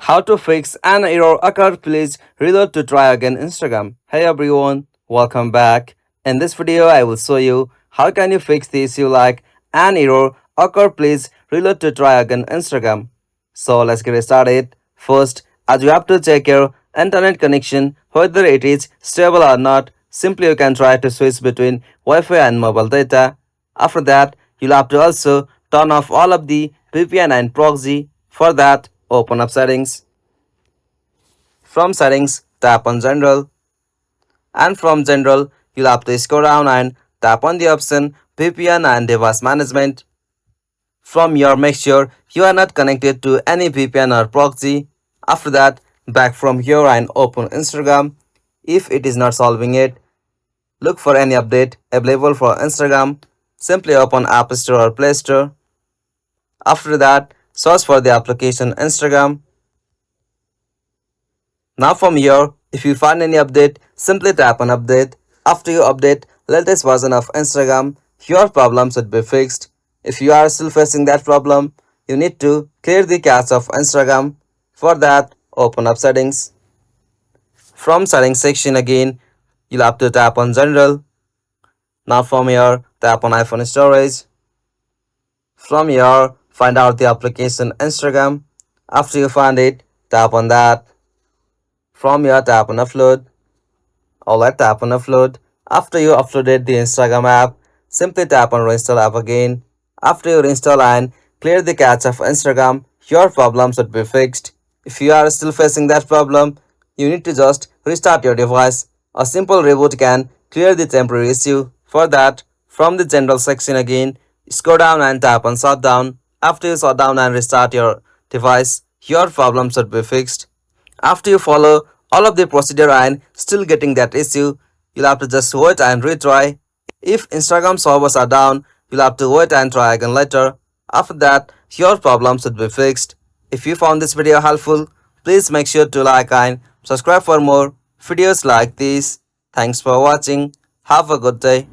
How to fix an error occurred, please reload to try again Instagram. Hey everyone, welcome back. In this video I will show you how can you fix the issue like an error occurred, please reload to try again Instagram. So let's get started. First, as you have to check your internet connection whether it is stable or not. Simply you can try to switch between Wi-Fi and mobile data. After that, you'll have to also turn off all of the VPN and proxy. For that, open up settings. From settings, tap on general, and from general, you'll have to scroll down and tap on the option VPN and device management. From here, make sure you are not connected to any VPN or proxy. After that, back from here and open Instagram. If it is not solving it, look for any update available for Instagram. Simply open App Store or Play Store. After that, search for the application Instagram. Now from here, if you find any update, simply tap on update. After you update latest version of Instagram, your problem should be fixed. If you are still facing that problem, you need to clear the cache of Instagram. For that, open up settings. From settings section again, you'll have to tap on general. Now from here, tap on iPhone storage. From here, find out the application Instagram. After you find it, tap on that. From here, tap on upload. Alright, tap on upload. After you uploaded the Instagram app, simply tap on reinstall app again. After you reinstall and clear the cache of Instagram, your problem should be fixed. If you are still facing that problem, you need to just restart your device. A simple reboot can clear the temporary issue. For that, from the general section again, scroll down and tap on shutdown. After you shut down and restart your device, your problem should be fixed. After you follow all of the procedure and still getting that issue, you'll have to just wait and retry. If Instagram servers are down, you'll have to wait and try again later. After that, your problem should be fixed. If you found this video helpful, please make sure to like and subscribe for more videos like this. Thanks for watching. Have a good day.